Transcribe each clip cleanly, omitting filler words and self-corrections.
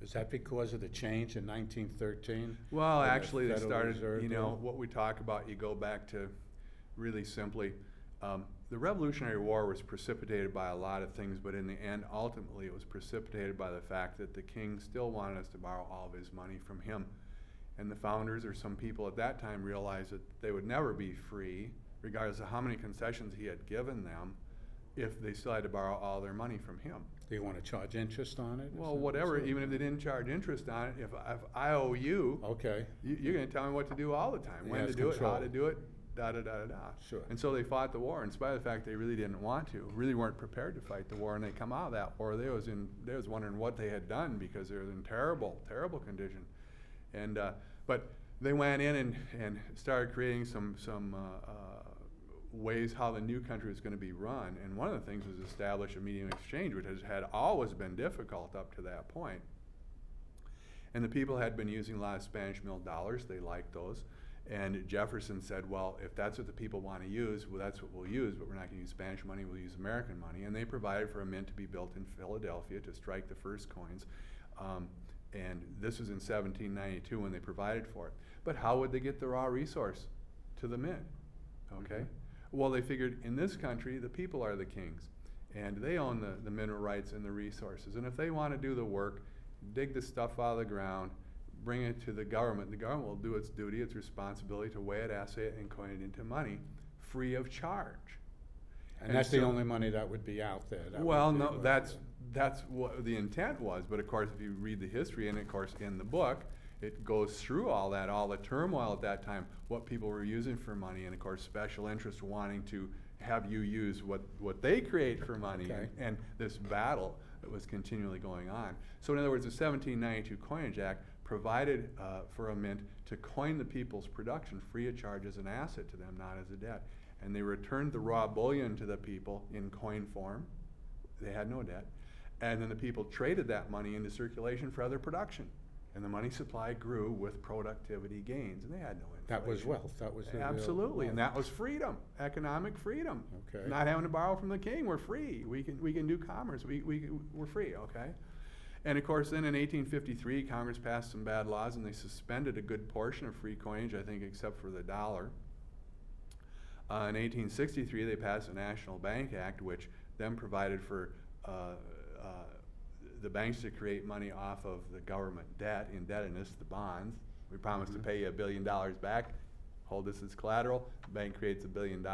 Is that because of the change in 1913? Well, When the actually, they Federal started, Reserve you know, did? what we talk about, you go back to really simply, the Revolutionary War was precipitated by a lot of things, but in the end, ultimately, it was precipitated by the fact that the king still wanted us to borrow all of his money from him. And the founders, or some people at that time, realized that they would never be free, regardless of how many concessions he had given them, if they still had to borrow all their money from him. Do you want to charge interest on it? Well, whatever, even if they didn't charge interest on it, if I owe you, Okay, you're going to tell me what to do all the time, He when to has do it, how control. to do it, da-da-da-da-da. Sure. And so they fought the war, in spite of the fact they really didn't want to, really weren't prepared to fight the war, and they come out of that war, they was wondering what they had done, because they were in terrible, terrible condition. And, but they went in and started creating some ways how the new country was going to be run, and one of the things was establish a medium of exchange, which had always been difficult up to that point. And the people had been using a lot of Spanish mill dollars. They liked those. And Jefferson said, well, if that's what the people want to use, well, that's what we'll use, but we're not going to use Spanish money, we'll use American money. And they provided for a mint to be built in Philadelphia to strike the first coins. And this was in 1792 when they provided for it. But how would they get the raw resource to the mint? Okay. Mhm. Well, they figured in this country, the people are the kings, and they own the mineral rights and the resources. And if they want to do the work, dig the stuff out of the ground, bring it to the government will do its duty, its responsibility to weigh it, assay it, and coin it into money, free of charge. and that's the only money that would be out there. That Well, would be no, what- that's what the intent was, but of course, if you read the history, and of course in the book, it goes through all that, all the turmoil at that time, what people were using for money, and of course special interests wanting to have you use what they create for money, Okay. and this battle that was continually going on. So in other words, the 1792 Coinage Act provided for a mint to coin the people's production free of charge as an asset to them, not as a debt. And they returned the raw bullion to the people in coin form. They had no debt. And then the people traded that money into circulation for other production. And the money supply grew with productivity gains, and they had no inflation. That was wealth, that was the real Absolutely, and wealth. that was freedom, economic freedom. Okay. Not having to borrow from the king, we're free. We can do commerce, we're free, okay? And of course, then in 1853, Congress passed some bad laws, and they suspended a good portion of free coinage, I think, except for the dollar. In 1863, they passed the National Bank Act, which then provided for the banks to create money off of the government debt, indebtedness, the bonds. We promise to pay you $1 billion back, hold this as collateral, the bank creates $1 billion,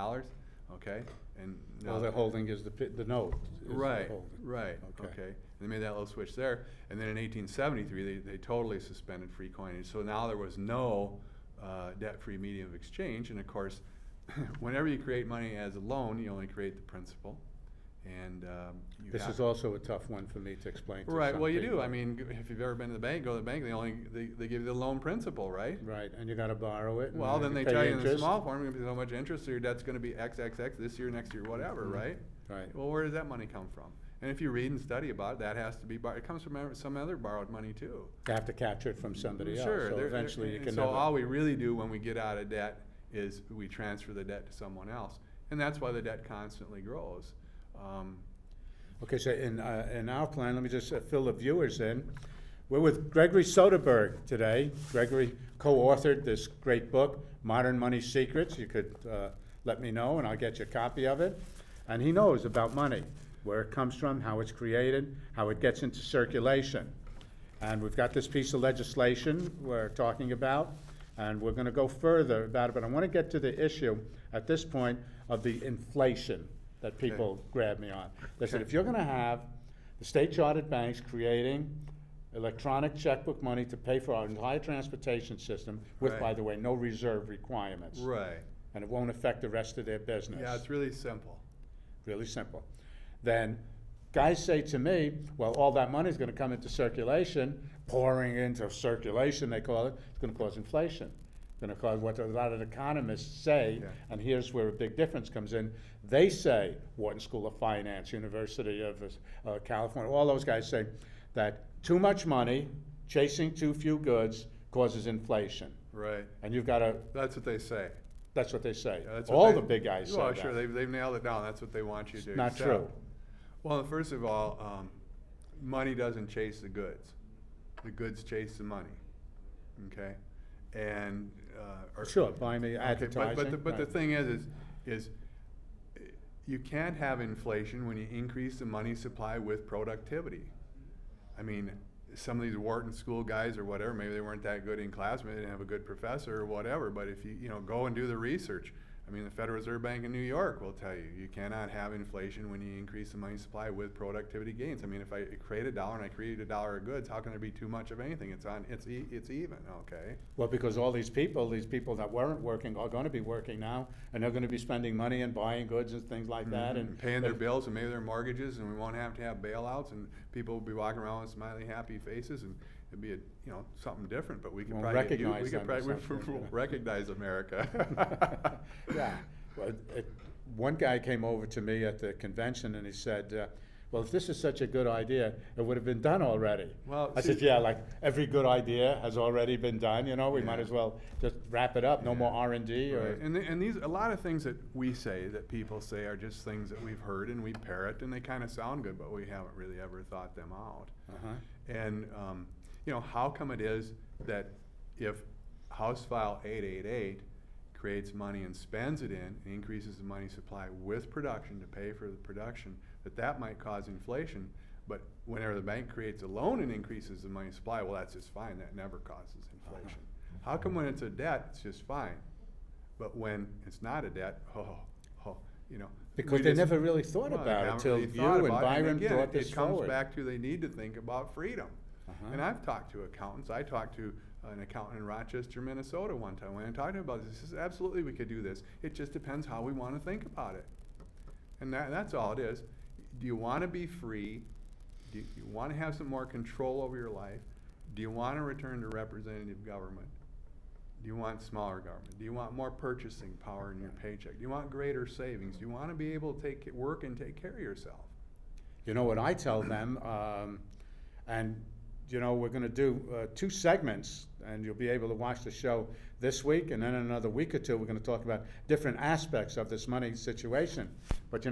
okay? And now All they're holding is the note. is the Right, holding. right, Okay. okay. And they made that little switch there. And then in 1873, they totally suspended free coinage. So now there was no debt-free medium of exchange. And of course, whenever you create money as a loan, you only create the principal. And This is also a tough one for me to explain to right. some Well, you people. do. I mean, if you've ever been to the bank, go to the bank. They give you the loan principal, right? Right, and you gotta borrow it. and Well, then you they pay tell you in the interest. small form, you're going to pay so much interest, so your debt's going to be XXX this year, next year, whatever, Mhm. right? Right. Well, where does that money come from? And if you read and study about it, that has to be it comes from some other borrowed money too. You have to capture it from somebody else, Sure. so there- eventually you and can so never. all we really do when we get out of debt is we transfer the debt to someone else, and that's why the debt constantly grows. Okay, so in our plan, let me just fill the viewers in. We're with Gregory Soderberg today. Gregory co-authored this great book, Modern Money Secrets. You could let me know and I'll get you a copy of it. And he knows about money, where it comes from, how it's created, how it gets into circulation. And we've got this piece of legislation we're talking about, and we're gonna go further about it, but I wanna get to the issue at this point of the inflation that people grab me on. They said, Okay. if you're gonna have the state chartered banks creating electronic checkbook money to pay for our entire transportation system with, Right. by the way, no reserve requirements. Right. And it won't affect the rest of their business. Yeah, it's really simple. Really simple. Then guys say to me, well, all that money is gonna come into circulation, pouring into circulation, they call it, it's gonna cause inflation. Gonna cause what a lot of economists say, Yeah. and here's where a big difference comes in. They say, Wharton School of Finance, University of California, all those guys say that too much money chasing too few goods causes inflation. Right. And you've gotta, That's what they say. that's what they say. Yeah, that's what All they- the big guys say Well, that. sure, they've nailed it down. That's what they want you to Not accept. true. Well, first of all, money doesn't chase the goods. the goods chase the money, okay? And, Sure, buy me okay, advertising. but the right. thing is you can't have inflation when you increase the money supply with productivity. I mean, some of these Wharton school guys or whatever, maybe they weren't that good in class, maybe they didn't have a good professor or whatever, but if you go and do the research, I mean, the Federal Reserve Bank in New York will tell you, you cannot have inflation when you increase the money supply with productivity gains. I mean, if I create $1 and I create $1 of goods, how can there be too much of anything? It's even, okay? Well, because all these people that weren't working are going to be working now, and they're going to be spending money and buying goods and things like that, and paying their bills and maybe their mortgages, and we won't have to have bailouts, and people will be walking around with smiley, happy faces, and it'd be something different. But we could Won't probably recognize we could them or probably something, we'll recognize America. Yeah. Well, one guy came over to me at the convention and he said, well, if this is such a good idea, it would have been done already. Well, I said, yeah, like every good idea has already been done. We might Yeah. as well just wrap it up. No Yeah. more R&D. Or Right. And these a lot of things that we say, that people say, are just things that we've heard and we parrot, and they kind of sound good, but we haven't really ever thought them out. Uh-huh. And how come it is that if House File 888 creates money and spends it in, and increases the money supply with production to pay for the production, that might cause inflation, but whenever the bank creates a loan and increases the money supply, well, that's just fine, that never causes inflation. How come when it's a debt, it's just fine, but when it's not a debt, Because we they just- never really thought well, about they it haven't till really you thought and about it. Byron again, brought this it comes forward. back to they need to think about freedom. Uh-huh. And I've talked to accountants. I talked to an accountant in Rochester, Minnesota one time. When I talked to him about this, he says, absolutely we could do this. It just depends how we want to think about it. And that's all it is. Do you want to be free? Do you want to have some more control over your life? Do you want to return to representative government? Do you want smaller government? Do you want more purchasing power in your paycheck? Do you want greater savings? Do you want to be able to work and take care of yourself? You know what I tell them, and we're going to do 2 segments, and you'll be able to watch the show this week, and then in another week or 2, we're going to talk about different aspects of this money situation. But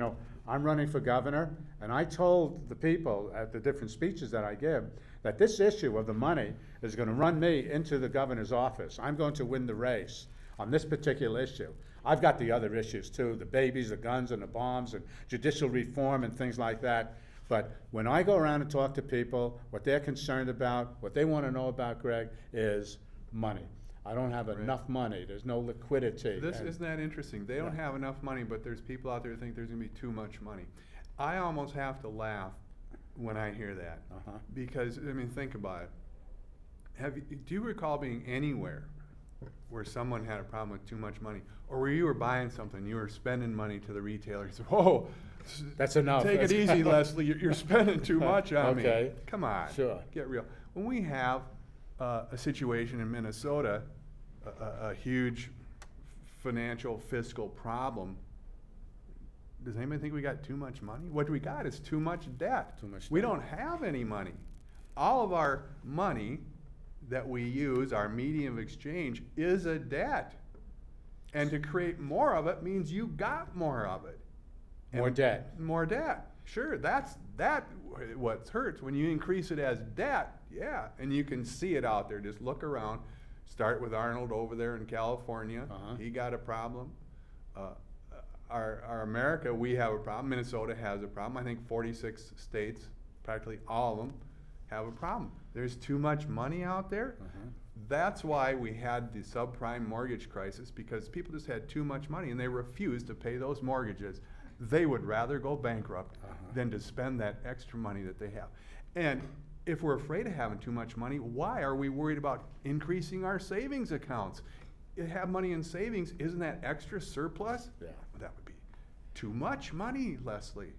I'm running for governor, and I told the people at the different speeches that I give that this issue of the money is going to run me into the governor's office. I'm going to win the race on this particular issue. I've got the other issues too, the babies, the guns, and the bombs, and judicial reform and things like that. But when I go around and talk to people, what they're concerned about, what they want to know about, Greg, is money. I don't have Right. enough money. There's no liquidity. Isn't that interesting? They don't have enough money, but there's people out there who think there's going to be too much money. I almost have to laugh when I hear that. Uh-huh. Because, think about it. Do you recall being anywhere where someone had a problem with too much money? Or where you were buying something, you were spending money to the retailer, you said, whoa, That's enough. take it easy, Leslie, you're spending too much on me. Okay. Come on, Sure. get real. When we have a situation in Minnesota, a huge financial fiscal problem, does anybody think we got too much money? What we got is too much debt. Too much We debt. don't have any money. All of our money that we use, our medium of exchange, is a debt. And to create more of it means you got more of it. More debt. More debt. Sure, that's what hurts. When you increase it as debt, yeah, and you can see it out there. Just look around. Start with Arnold over there in California. Uh-huh. He got a problem. Our America, we have a problem. Minnesota has a problem. I think 46 states, practically all of them, have a problem. There's too much money out there. Uh-huh. That's why we had the subprime mortgage crisis, because people just had too much money and they refused to pay those mortgages. They would rather go bankrupt than to spend that extra money that they have. And if we're afraid of having too much money, why are we worried about increasing our savings accounts? You have money in savings, isn't that extra surplus? Yeah. That would be too much money, Leslie.